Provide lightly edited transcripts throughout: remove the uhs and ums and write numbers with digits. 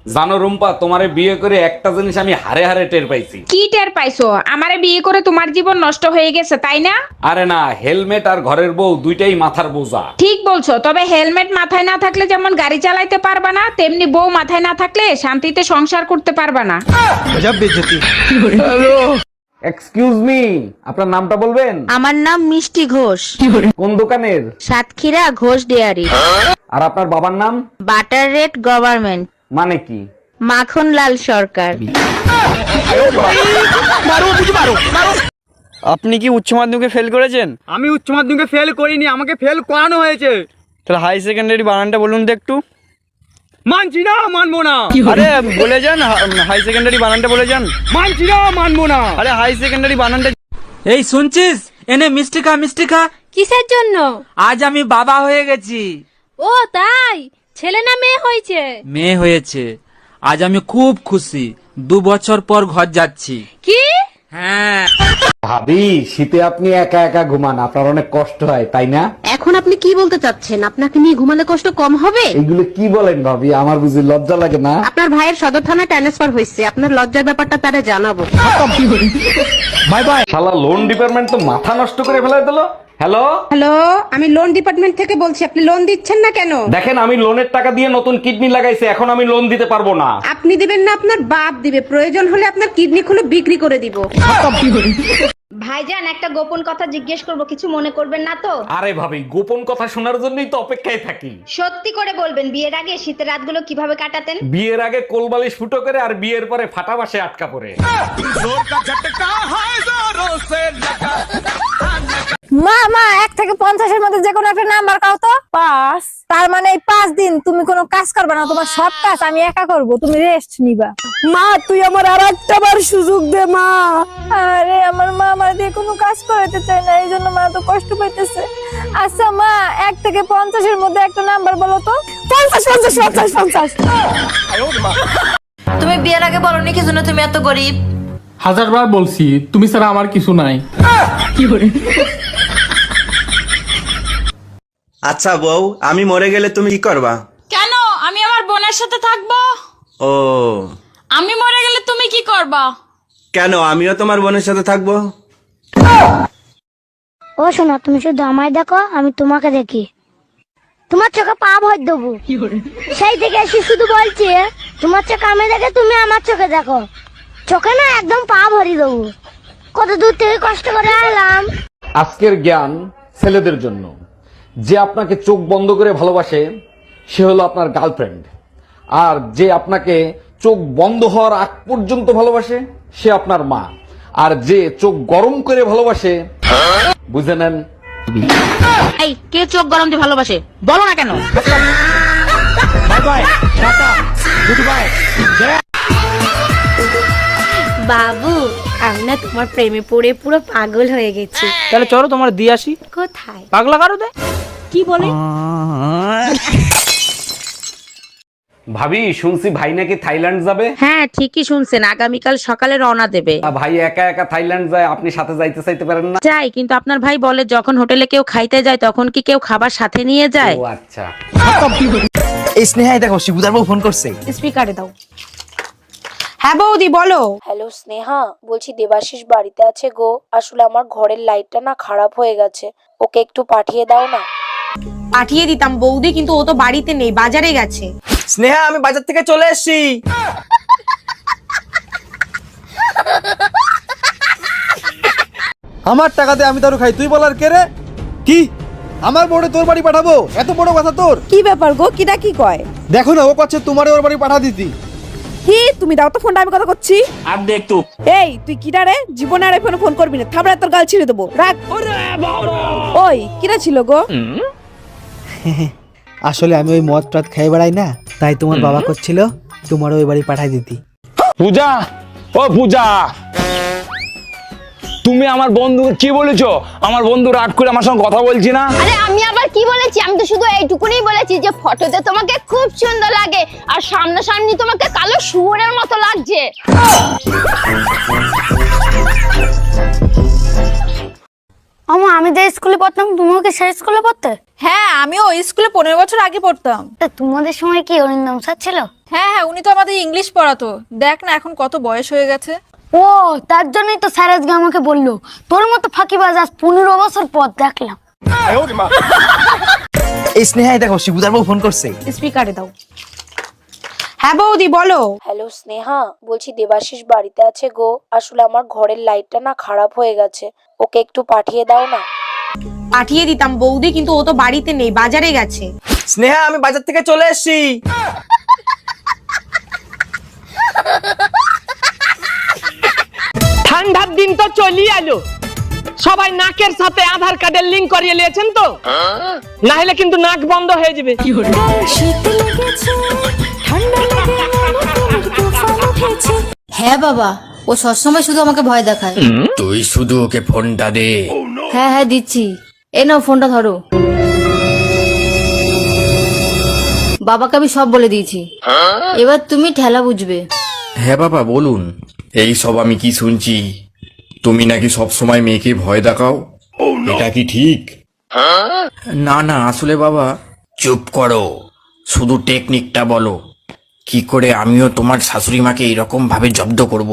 জানো রুম্পা, তোমারে বিয়ে করে একটা জিনিস আমি হারে হারে টের পাইছি। কি টের পাইছো? আমারে বিয়ে করে তোমার জীবন নষ্ট হয়ে গেছে তাই না? আরে না, হেলমেট আর ঘরের বউ দুইটাই মাথার বোঝা। ঠিক বলছো, তবে হেলমেট মাথায় না থাকলে যেমন গাড়ি চালাইতে পারবা না, তেমনি বউ মাথায় না থাকলে শান্তিতে সংসার করতে পারবা না। এক্সকিউজ মি, আপনার নামটা বলবেন? আমার নাম মিষ্টি ঘোষ, কোন দোকানের? সাতক্ষীরা ঘোষ ডেয়ারি। আর আপনার বাবার নাম? বাটার রেট গভর্নমেন্ট, মানে কি? মাখনলাল সরকার। আপনি কি উচ্চ মাধ্যমিকে ফেল করেছেন? আমি উচ্চ মাধ্যমিকে ফেল করিনি, আমাকে ফেল করানো হয়েছে। তাহলে হাই সেকেন্ডারি বানানটা বলুন তো একটু। মানছি না, মানবো না। আরে বলে যান, হাই সেকেন্ডারি বানানটা বলে যান। মানছি না, মানবো না। আরে হাই সেকেন্ডারি বানানটা। এই শুনছিস, এনে মিষ্টি খা, মিষ্টি খা। কিসের জন্য? আজ আমি বাবা হয়ে গেছি। ও তাই? ছেলে না মেয়ে হয়েছে? মেয়ে হয়েছে। আজ আমি খুব খুশি, 2 বছর পর ঘর যাচ্ছি। কি? হ্যাঁ। ভাবি, শীতে আপনি একা একা ঘুমান, আপনার অনেক কষ্ট হয় তাই না? এখন আপনি কি বলতে চাচ্ছেন? আপনাকে নিয়ে ঘুমালে কষ্ট কম হবে? এগুলো কি বলেন ভাবি? আমার বুঝি লজ্জা লাগে না? আপনার ভাইয়ের সদর থানায় ট্রান্সফার হয়েছে, আপনার লজ্জার ব্যাপারটা তারা জানাবো। Bye bye. শালা লোন ডিপার্টমেন্ট তো মাথা নষ্ট করে ফেলাই দিল। হ্যালো হ্যালো, আমি লোন ডিপার্টমেন্ট থেকে বলছি। আপনি লোন দিচ্ছেন না কেন? দেখেন, আমি লোনের টাকা দিয়ে নতুন কিডনি লাগাইছি, এখন আমি লোন দিতে পারবো না। আপনি দিবেন না, আপনার বাপ দিবে। প্রয়োজন হলে আপনার কিডনি খুলে বিক্রি করে দিব। ভাইজান, একটা গোপন কথা জিজ্ঞেস করব, কিছু মনে করবেন না তো? আরে ভাবি, গোপন কথা শোনার জন্যই তো অপেক্ষায় থাকি। সত্যি করে বলবেন, বিয়ের আগে শীতের রাতগুলো কিভাবে কাটাতেন? বিয়ের আগে কোলবালিশ ফুটো করে, আর বিয়ের পরে ফাটা বাসে আটকা পড়ে। মা মা 1 থেকে 50-এর মধ্যে যে কোনো একটা নাম্বার কাও তো। 5। তার মানে এই 5 দিন তুমি কোনো কাজ করবে না, তোমার সব কাজ আমি একা করব, তুমি রেস্ট নিবা। মা তুই আমার আরেকটা বার সুযোগ দে মা। আরে আমার মা আমার দিয়ে কোনো কাজ করাতে চায় না, এইজন্য মা তো কষ্ট পাইতেছে। আচ্ছা মা, 1 থেকে 50-এর মধ্যে একটা নাম্বার বলো তো। 50 50 50 50। তুমি বিয়ের আগে বলনি কি জন্য তুমি এত গরিব? 1000 বার বলছি, তুমি ছাড়া আমার কিছু নাই। আচ্ছা বউ, আমি মরে গেলে তুমি কি করবা? কেন? আমি আমার বোনের সাথে থাকবো। ও, আমি মরে গেলে তুমি কি করবা? কেন? আমিও তোমার বোনের সাথে থাকবো। ও শোনো, তুমি শুধু আমায় দেখো, আমি তোমাকে দেখি। তোমার চোখে পা ভর দেবো। সেই থেকে এসে শুধু বলছি, তোমার চোখে আমি দেখে তুমি আমার চোখে দেখো। চোখে না একদম পা ভরি দেবো। কত দূর থেকে কষ্ট করে এলাম। আজকের জ্ঞান ছেলেদের জন্য। যে আপনাকে চোখ বন্ধ করে ভালোবাসে সে হলো আপনার গার্লফ্রেন্ড, আর যে আপনাকে চোখ বন্ধ হওয়ার আগ পর্যন্ত ভালোবাসে সে আপনার মা, আর যে চোখ গরম করে ভালোবাসে বুঝে নেন। এই কে চোখ গরম দিয়ে ভালোবাসে বলো না কেন? বাবু, আমি না তোমার প্রেমে পড়ে পুরো পাগল হয়ে গেছি। তাহলে চলো তোমার দিয়ে আসি। কোথায়? পাগলা কারো দে। কি বলে? ভাবি, শুনছি ভাই নাকি থাইল্যান্ড যাবে। হ্যাঁ ঠিকই শুনছেন, আগামীকাল সকালে রওনা দেবে। ভাই একা একা থাইল্যান্ড যায়, আপনি সাথে যাইতে চাইতে পারেন না? যাই, কিন্তু আপনার ভাই বলে যখন হোটেলে কেউ খাইতে যায় তখন কি কেউ খাবার সাথে নিয়ে যায়? ও আচ্ছা। এই স্নেহাই দেখো, শিবুদার বউ ফোন করছে। স্পিকারে দাও। হ্যাঁ বৌদি বলো। হ্যালো স্নেহা, বলছি দেবাশিস বাড়িতে আছে গো। আসলে আমার ঘরের লাইটটা না খারাপ হয়ে গেছে, ওকে একটু পাঠিয়ে দাও না। পাঠিয়ে দিতাম বৌদি, কিন্তু ও তো বাড়িতে নেই, বাজারে গেছে। স্নেহা, আমি বাজার থেকে চলে এসেছি। আমার টাকাতে আমি তারও খাই, তুই বলার কে রে? কি আমার বড় তোর বাড়ি পাঠাবো? এত বড় কথা তোর? কি ব্যাপার গো, কিটা কি কয়? দেখো না, ও পাচ্ছে তোমারে ওর বাড়ি পাঠা দিতি। কি তুমি দাও তো ফোনটা, আমি কথা করছি। আর দেখ তো। এই তুই কিটা রে? জীবনে আর ফোন করবি না, থাবড়া তোর গাল ছিঁড়ে দেবো, রাখ। ওই কিটা ছিল গো? আসলে আমি ওই মদ টদ খাই বেড়াই না, তাই তোমার বাবা করছিল তোমার ওই বাড়ি পাঠাই দিতি। পূজা, ও পূজা, তুমি আমার বন্ধুকে কি বলেছো? আমার বন্ধু রাগ করে আমার সঙ্গে কথা বলছি না। আরে আমি আবার কি বলেছি? আমি তো শুধু এইটুকুনি বলেছি যে ফটোতে তোমাকে খুব সুন্দর লাগে, আর সামনাসামনি তোমাকে কালো শুয়োরের মতো লাগছে। আমি যে স্কুলে পড়তাম, তুমিও কি সেই স্কুলে পড়তে? হ্যাঁ, আমিও ওই স্কুলে 15 বছর আগে পড়তাম। তা তোমাদের সময় কি অরিন্দম স্যার ছিল? হ্যাঁ হ্যাঁ, উনি তো আমাদের ইংলিশ পড়াতো। দেখ না এখন কত বয়স হয়ে গেছে। ও তার জন্যই তো স্যার আজকে আমাকে বললো তোর মতো ফাঁকিবাজ আজ 15 বছর পর দেখলাম। এই স্নেহাই দেখো শিবুদার বউ ফোন করছে। স্পিকারে দাও। হ্যাঁ বৌদি বলো। হ্যালো স্নেহা, বলছি দেবাশিস বাড়িতে আছে গো। আসলে আমার ঘরের লাইটটা না খারাপ হয়ে গেছে, ওকে একটু পাঠিয়ে দাও না। পাঠিয়ে দিতাম বৌদি, কিন্তু ও তো বাড়িতে নেই, বাজারে গেছে। স্নেহা আমি বাজার থেকে চলে এসেছি। ঠান্ডার দিন তো চলি এলো, সবাই নাকের সাথে আধার কার্ডের লিংক করিয়ে নিয়েছেন তো, না হলে কিন্তু নাক বন্ধ হয়ে যাবে। হ্যাঁ বাবা, ও সবসময় শুধু আমাকে ভয় দেখায়। তুই শুধু ওকে ফোনটা দে। হ্যাঁ হ্যাঁ দিচ্ছি, এ নাও ফোনটা ধরো। বাবাকে আমি সব বলে দিয়েছি, এবার তুমি ঠেলা বুঝবে। হ্যাঁ বাবা বলুন। এই সব আমি কি শুনছি, তুমি নাকি সব সময় মেয়েকে ভয় দেখাও, এটা কি ঠিক? না না আসলে বাবা। চুপ করো, শুধু টেকনিকটা বলো, কি করে আমিও তোমার শাশুড়ি মাকে এরকম ভাবে জব্দ করব।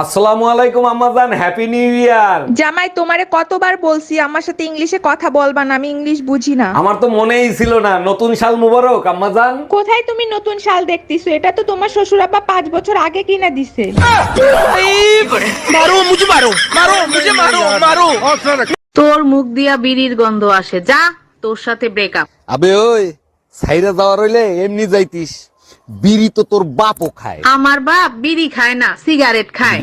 আসসালামু আলাইকুম আম্মাজান, হ্যাপি নিউ ইয়ার। জামাই তোমারে কতবার বলছি আমার সাথে ইংলিশে কথা বলবা না, আমি ইংলিশ বুঝি না। আমার তো মনেই ছিল না। নতুন সাল মুবারক আম্মাজান। কোথায় তুমি নতুন শাল দেখতেছো? এটা তো তোমার শ্বশুর আব্বা 5 বছর আগে কিনা দিছে। তোর মুখ দিয়া বিড়ির গন্ধ আসে, যা তোর সাথে ব্রেকআপ। আবে ওই সাইরা যাওয়ার হইলে এমনি যাইতিস, বিড়ি তো তোর বাপও খায়। আমার বাপ বিড়ি খায় না, সিগারেট খায়।